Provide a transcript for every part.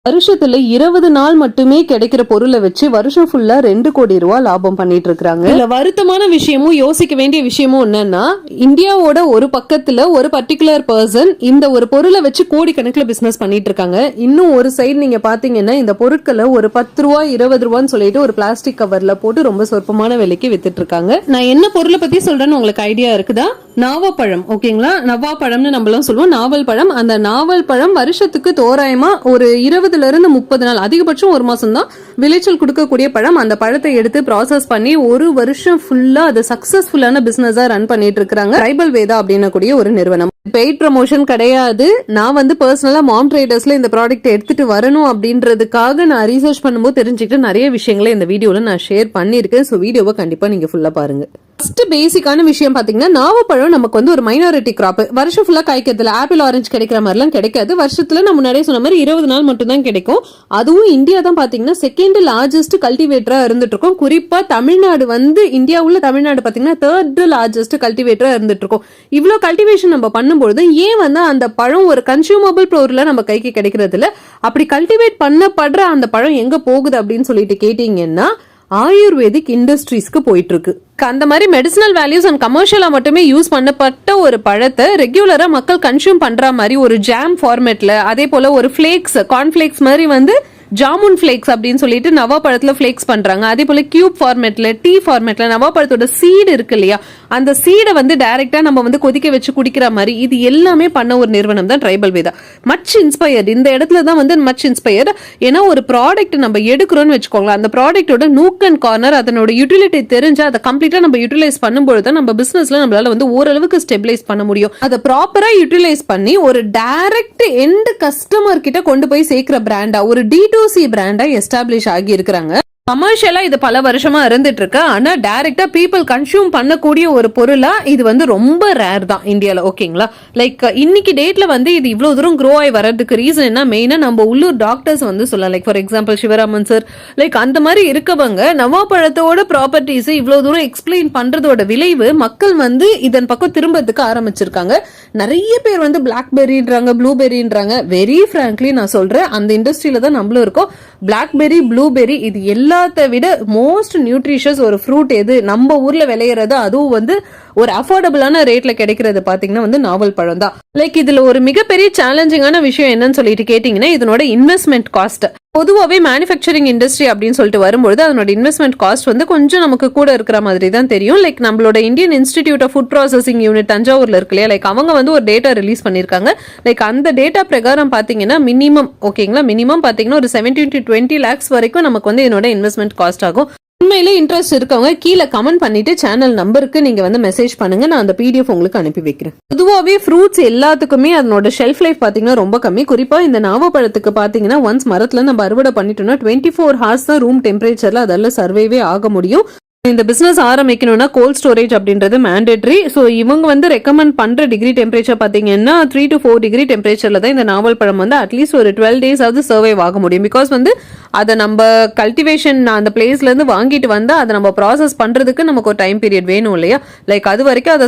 வருஷத்துல 20 நாள் மட்டுமே கிடைக்கிற பொருளை வச்சு வருஷம் ஃபுல்லா 2 கோடி ரூபாய் லாபம் பண்ணிட்டு இருக்காங்க. இதுல வருத்தமான விஷயமும் யோசிக்க வேண்டிய விஷயமும் என்னன்னா, இந்தியாவோட ஒரு பக்கத்துல ஒரு பர்டிகுலர் பர்சன் இந்த ஒரு பொருளை வச்சு கோடிக்கணக்கில் பிசினஸ் பண்ணிட்டு இருக்காங்க. இன்னும் ஒரு சைடு நீங்க பாத்தீங்கன்னா இந்த பொருட்களை ஒரு 10 ரூபாய் 20 ரூபான்னு சொல்லிட்டு ஒரு பிளாஸ்டிக் கவர்ல போட்டு ரொம்ப சொற்பமான விலைக்கு வித்துட்டு இருக்காங்க. நான் என்ன பொருளை பத்தி சொல்றேன்னு உங்களுக்கு ஐடியா இருக்குதா? நாவப்பழம். ஓகேங்களா, நவாப்பழம்னு நம்மளும் சொல்லுவோம். நாவல் பழம். அந்த நாவல் பழம் வருஷத்துக்கு தோராயமா ஒரு 20 இருந்து 30 நாள், அதிகபட்சம் ஒரு மாசம் தான் விளைச்சல் கொடுக்கக்கூடிய பழம். அந்த பழத்தை எடுத்து ப்ராசஸ் பண்ணி ஒரு வருஷம் ஃபுல்லா அது சக்சஸ்ஃபுல்லான பிசினஸா ரன் பண்ணிட்டு இருக்காங்க. ட்ரைபல் வேதா அப்படின்னு கூடிய ஒரு நிறுவனம். பெய்ட் ப்ரமோஷன் கிடையாது. நான் வந்து பர்சனலா மாம் ட்ரேடர்ஸ்ல இந்த ப்ராடக்ட் எடுத்துட்டு வரணும் அப்படின்றதுக்காக நான் ரீசர்ச் பண்ணும்போது தெரிஞ்சுக்கிட்டு நிறைய விஷயங்களை இந்த வீடியோல நான் ஷேர் பண்ணிருக்கேன். ஸோ வீடியோவை கண்டிப்பா நீங்க ஃபுல்லா பாருங்க. ஃபர்ஸ்ட் பேசிக்கான விஷயம் பாத்தீங்கன்னா, நாவப்பழம் நமக்கு வந்து ஒரு மைனாரிட்டி கிராப். வருஷம் ஃபுல்லா காய்க்கிறதுல ஆப்பிள் ஆரஞ்சு கிடைக்கிற மாதிரிலாம் கிடைக்காது. வருஷத்துல நம்ம முன்னாடியே சொன்ன மாதிரி 20 நாள் மட்டும் தான் கிடைக்கும். அதுவும் இந்தியா தான் பாத்தீங்கன்னா செகண்ட் லார்ஜஸ்ட் கல்டிவேட்டரா இருந்துட்டு இருக்கும். குறிப்பா தமிழ்நாடு வந்து இந்தியா உள்ள தமிழ்நாடு பாத்தீங்கன்னா 3rd லார்ஜஸ்ட் கல்டிவேட்டரா இருந்துட்டு இருக்கும். இவ்வளவு கல்டிவேஷன் நம்ம பண்ணும்போது ஏன் வந்து அந்த பழம் ஒரு கன்சியூமபிள் பொருளா நம்ம கைக்கு கிடைக்கிறது இல்ல? அப்படி கல்டிவேட் பண்ணப்படுற அந்த பழம் எங்க போகுது அப்படின்னு சொல்லிட்டு கேட்டீங்கன்னா, ஆயுர்வேதிக் இண்டஸ்ட்ரீஸ்க்கு போயிட்டு இருக்கு. அந்த மாதிரி மெடிசினல் வேல்யூஸ் அண்ட் கமர்ஷியலா மட்டுமே யூஸ் பண்ணப்பட்ட ஒரு பழத்தை ரெகுலரா மக்கள் கன்சியூம் பண்ற மாதிரி ஒரு ஜாம் ஃபார்மேட்ல, அதே போல ஒரு ஃபிளேக்ஸ், கார்ன்ஃபிளேக்ஸ் மாதிரி வந்து ஜாமுன் ஃபிளேக்ஸ் அப்படின்னு சொல்லிட்டு நவாப்பழத்துல ஃபிளேக்ஸ் பண்றாங்க. அதே போல கியூப் ஃபார்மேட்ல, டீ ஃபார்மேட்ல நவாப்பழத்தோட சீடு இருக்கு இல்லையா, அந்த சீடை வந்து டைரக்டா நம்ம வந்து கொதிக்க வச்சு குடிக்கிற மாதிரி இது எல்லாமே பண்ண ஒரு நிறுவனம் தான் ட்ரைபல் வேதா. Much inspired. இந்த இடத்துல தான் வந்து மச் இன்ஸ்பயர்ட். ஏன்னா ஒரு ப்ராடக்ட் நம்ம எடுக்கிறோம்னு வச்சுக்கோங்களேன், அந்த ப்ராடக்டோட நூக் அண்ட் கார்னர், அதனோட யூட்டிலிட்டி தெரிஞ்சு அதை கம்ப்ளீட்டா நம்ம யூட்டிலைஸ் பண்ணும்போது தான் நம்ம பிசினஸ்ல நம்மளால வந்து ஓரளவுக்கு ஸ்டெபிலைஸ் பண்ண முடியும். அதை ப்ராப்பரா யூட்டிலைஸ் பண்ணி ஒரு டைரக்ட் எண்ட் கஸ்டமர் கிட்ட கொண்டு போய் சேர்க்கிற பிராண்டா, ஒரு D2C பிராண்டா எஸ்டாப்ளிஷ் ஆகி இருக்கிறாங்க. கமர்ஷியலா இது பல வருஷமா இருந்துட்டு இருக்கு. ஆனா டைரக்டா பீப்புள் கன்சியூம் பண்ணக்கூடிய ஒரு பொருளா இது வந்து ரொம்ப ரேர் தான் இந்தியால. ஓகேங்களா, லைக் இன்னைக்கு டேட்ல வந்து இது இவ்வளவு தூரம் க்ரோ ஆகி வர்றதுக்கு ரீசன் என்ன? மெயினா நம்ம உள்ளூர் டாக்டர்ஸ் வந்து சொல்லலாம். Like for example Sivaraman sir, like அந்த மாதிரி இருக்கவங்க நவாப்பழத்தோட ப்ராப்பர்ட்டிஸ் இவ்வளவு தூரம் எக்ஸ்பிளைன் பண்றதோட விளைவு மக்கள் வந்து இதன் பக்கம் திரும்பறதுக்கு ஆரம்பிச்சிருக்காங்க. நிறைய பேர் வந்து பிளாக்பெரின்றாங்க, ப்ளூபெரின்றாங்க. வெரி ஃப்ராங்க்லி நான் சொல்றேன், அந்த இண்டஸ்ட்ரியில தான் நம்மளும் இருக்கோம். பிளாக்பெரி, ப்ளூபெரி இது எல்லாத்தை விட மோஸ்ட் நியூட்ரிஷியஸ் ஒரு ஃப்ரூட் எது நம்ம ஊர்ல விளையிறது, அதுவும் வந்து ஒரு அஃபோர்டபுளான ரேட்ல கிடைக்கிறது பாத்தீங்கன்னா வந்து நாவல் பழம் தான். லைக் இதுல ஒரு மிகப்பெரிய சேலஞ்சிங்கான விஷயம் என்னன்னு சொல்லிட்டு கேட்டீங்கன்னா, இதனோட இன்வெஸ்ட்மெண்ட் காஸ்ட். பொதுவாகவே மேனுஃபேக்சரிங் இண்டஸ்ட்ரி அப்படின்னு சொல்லிட்டு வரும்போது அதனோட இன்வெஸ்ட்மெண்ட் காஸ்ட் வந்து கொஞ்சம் நமக்கு கூட இருக்கிற மாதிரி தான் தெரியும். லைக் நம்மளோட Indian Institute of Food Processing unit தஞ்சாவூர்ல இருக்கு இல்லையா, லைக் அவங்க வந்து ஒரு டேட்டா ரிலீஸ் பண்ணிருக்காங்க. லைக் அந்த டேட்டா பிரகாரம் பாத்தீங்கன்னா மினிமம், ஓகேங்களா, மினிமம் பாத்தீங்கன்னா ஒரு 17 to 20 lakhs வரைக்கும் நமக்கு வந்து என்னோட இன்வெஸ்ட்மெண்ட் காஸ்ட் ஆகும். உண்மையிலே இன்ட்ரெஸ்ட் இருக்கவங்க கீழே கமெண்ட் பண்ணிட்டு சேனல் நம்பருக்கு நீங்க வந்து மெசேஜ் பண்ணுங்க, நான் அந்த PDF உங்களுக்கு அனுப்பி வைக்கிறேன். பொதுவாகவே ஃப்ரூட்ஸ் எல்லாத்துக்குமே அதனோட ஷெல்ஃப் லைஃப் பாத்தீங்கன்னா ரொம்ப கம்மி. குறிப்பா இந்த நாவப்பழத்துக்கு பாத்தீங்கன்னா ஒன்ஸ் மரத்துல நம்ம அறுவடை பண்ணிட்டோம்னா 24 hours தான் ரூம் டெம்பரேச்சர்ல அதெல்லாம் சர்வைவே ஆக முடியும். இந்த பிசினஸ் ஆரம்பிக்கணும்னா கோல்ட் ஸ்டோரேஜ் அப்படின்றது மேண்டேட்டரி. ஸோ இவங்க வந்து ரெக்கமெண்ட் பண்ற டிகிரி டெம்பரேச்சர் பாத்தீங்கன்னா 3 to 4 டிகிரி டெம்பரேச்சர்ல தான் இந்த நாவல் பழம் வந்து அட்லீஸ்ட் ஒரு 12 days ஆகுது சர்வைவ் ஆக முடியும். பிகாஸ் வந்து அதை நம்ம கல்டிவேஷன் அந்த பிளேஸ்ல இருந்து வாங்கிட்டு வந்தா அதை நம்ம ப்ராசஸ் பண்றதுக்கு நமக்கு ஒரு டைம் பீரியட் வேணும் இல்லையா. லைக் அது வரைக்கும் அதை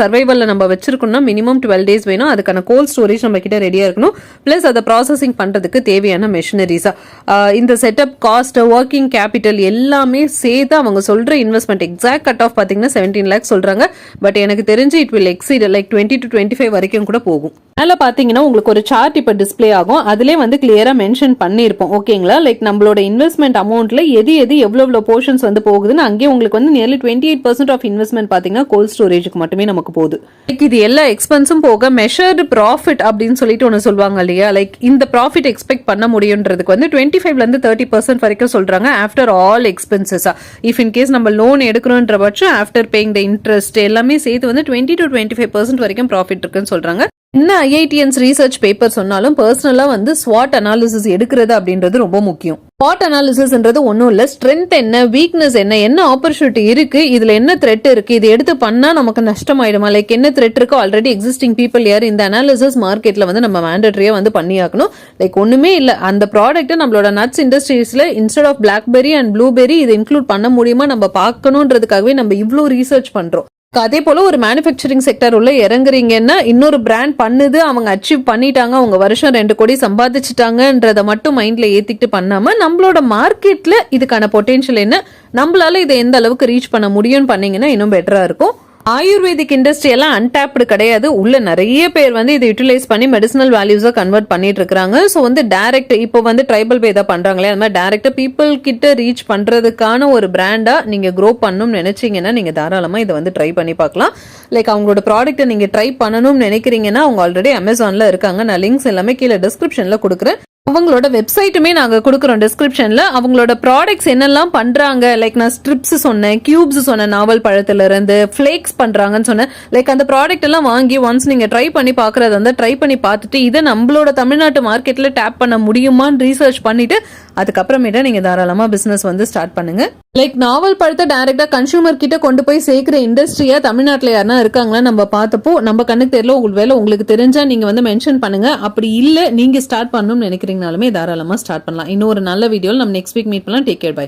சர்வைவல்ல நம்ம வச்சிருக்கணும்னா மினிமம் 12 days வேணும். அதுக்கான கோல்ட் ஸ்டோரேஜ் நம்ம கிட்ட ரெடியா இருக்கணும். பிளஸ் அதை ப்ராசஸிங் பண்றதுக்கு தேவையான மெஷினரிஸா, இந்த செட்டப் காஸ்ட், ஒர்க்கிங் கேபிட்டல் எல்லாமே சேர்த்து அவங்க சொல்ற இன்வெஸ்ட்மெண்ட் எக்ஸாக்ட் கட் ஆஃப் பாத்தீங்கன்னா 17 lakhs சொல்றாங்க. பட் எனக்கு தெரிஞ்சு it will exceed like 20 to 25 வரைக்கும் கூட போகும். மேல பாத்தீங்கன்னா உங்களுக்கு ஒரு சார்ட் இப்ப டிஸ்பிளே ஆகும். அதுல வந்து கிளியரா மென்ஷன் பண்ணிருப்போம். ஓகேங்களா, லைக் நம்மளோட இன்வெஸ்ட்மெண்ட் அமௌண்ட்ல எது எவ்வளவு போர்ஷன்ஸ் வந்து போகுதுன்னு அங்கே உங்களுக்கு வந்து நியர்லி 28% ஆஃப் இன்வெஸ்ட்மெண்ட் பாத்தீங்கன்னா கோல்ட் ஸ்டோரேஜுக்கு மட்டுமே நமக்கு போகுது. லைக் இது எல்லா எக்ஸ்பென்ஸும் போக மெஷர்டு ப்ராஃபிட் அப்படின்னு சொல்லிட்டு ஒன்னு சொல்லுவாங்க இல்லையா, லைக் இந்த ப்ராஃபிட் எக்ஸ்பெக்ட் பண்ண முடியும்ன்றதுக்கு வந்து 25 இருந்து 30% வரைக்கும் சொல்றாங்க after all expenses. If in case நம்ம லோன் எடுக்கிறோன்ற பட்சம் ஆஃப்டர் பேயிங் த இன்ட்ரெஸ்ட் எல்லாமே சேர்த்து வந்து 20 to 25% வரைக்கும் ப்ராஃபிட் இருக்குன்னு சொல்றாங்க. என்ன IITians ரீசர்ச் பேப்பர் சொன்னாலும் பர்சனலா வந்து ஸ்வாட் அனாலிசிஸ் எடுக்கிறது அப்படின்றது ரொம்ப முக்கியம். ஸ்வாட் அனாலிசிஸ்ன்றது ஒன்றும் இல்லை, ஸ்ட்ரென்த் என்ன, வீக்னஸ் என்ன ஆப்பர்ச்சுனிட்டி இருக்கு, இதுல என்ன த்ரெட் இருக்கு, இது எடுத்து பண்ணா நமக்கு நஷ்டம் ஆயிடுமா, லைக் என்ன த்ரெட் இருக்கோ ஆல்ரெடி எக்ஸிஸ்டிங் பீப்புள் யார், இந்த அனாலிசிஸ் மார்க்கெட்ல வந்து நம்ம மேண்டட்ரியா வந்து பண்ணியாக்கணும். லைக் ஒண்ணுமே இல்லை, அந்த ப்ராடக்ட் நம்மளோட நட்ஸ் இண்டஸ்ட்ரீஸ்ல instead of blackberry and blueberry இதை இன்க்ளூட் பண்ண முடியுமா நம்ம பார்க்கணுன்றதுக்காகவே நம்ம இவ்வளோ ரீசர்ச் பண்றோம். அதே போல ஒரு மேனுஃபேக்சரிங் செக்டர் உள்ள இறங்குறீங்கன்னா இன்னொரு பிராண்ட் பண்ணுது, அவங்க அச்சீவ் பண்ணிட்டாங்க, அவங்க வருஷம் 2 கோடி சம்பாதிச்சுட்டாங்கன்றத மட்டும் மைண்ட்ல ஏத்திக்கிட்டு பண்ணாம நம்மளோட மார்க்கெட்ல இதுக்கான பொட்டென்ஷியல் என்ன, நம்மளால இதை எந்த அளவுக்கு ரீச் பண்ண முடியும்னு பண்ணீங்கன்னா இன்னும் பெட்டரா இருக்கும். ஆயுர்வேதிக் இண்டஸ்ட்ரி எல்லாம் அன்டாப்டு கிடையாது. உள்ள நிறைய பேர் இதை யூட்டிலைஸ் பண்ணி மெடிசனல் வேல்யூஸா கன்வெர்ட் பண்ணிட்டு இருக்காங்க. ஸோ டைரக்ட் இப்போ ட்ரைபல் பே தான் பண்றாங்களே, அந்த மாதிரி டைரக்டா பீப்புள் கிட்ட ரீச் பண்றதுக்கான ஒரு பிராண்டா நீங்க க்ரோ பண்ணணும்னு நினைச்சீங்கன்னா நீங்க தாராளமா இதை ட்ரை பண்ணி பார்க்கலாம். லைக் அவங்களோட ப்ராடக்ட்டை நீங்க ட்ரை பண்ணணும்னு நினைக்கிறீங்கன்னா அவங்க ஆல்ரெடி அமேசான்ல இருக்காங்க. நான் லிங்க்ஸ் எல்லாமே கீழே டிஸ்கிரிப்ஷன்ல கொடுக்குறேன். அவங்களோட வெப்சைட்டுமே நாங்க கொடுக்குறோம் டிஸ்கிரிப்ஷன்ல. அவங்களோட ப்ராடக்ட்ஸ் என்னெல்லாம் பண்றாங்க, லைக் நான் ஸ்ட்ரிப்ஸ் சொன்னேன், கியூப்ஸ் சொன்னேன், நாவல் பழத்துல இருந்து ஃபிளேக்ஸ் பண்றாங்கன்னு சொன்னேன். லைக் அந்த ப்ராடக்ட் எல்லாம் வாங்கி ஒன்ஸ் நீங்க ட்ரை பண்ணி பாக்குறது ட்ரை பண்ணி பார்த்துட்டு இதை நம்மளோட தமிழ்நாட்டு மார்க்கெட்ல டேப் பண்ண முடியுமான்னு ரீசர்ச் பண்ணிட்டு அதுக்கப்புறமேட்டா நீங்க தாராளமா பிசினஸ் ஸ்டார்ட் பண்ணுங்க. லைக் நாவல் பழத்தை டைரக்டா கன்சூமர் கிட்ட கொண்டு போய் சேர்க்கிற இண்டஸ்ட்ரியா தமிழ்நாட்டுல யாருன்னா இருக்காங்களா நம்ம பார்த்தப்போ நம்ம கண்ணுக்கு தெரியல. உங்களுக்கு தெரிஞ்சா நீங்க மென்ஷன் பண்ணுங்க. அப்படி இல்ல நீங்க ஸ்டார்ட் பண்ணணும்னு நினைக்கிறீங்கனாலுமே தாராளமா ஸ்டார்ட் பண்ணலாம். இன்னொரு நல்ல வீடியோல நம்ம நெக்ஸ்ட் வீக் மீட் பண்ணலாம். Take care, by.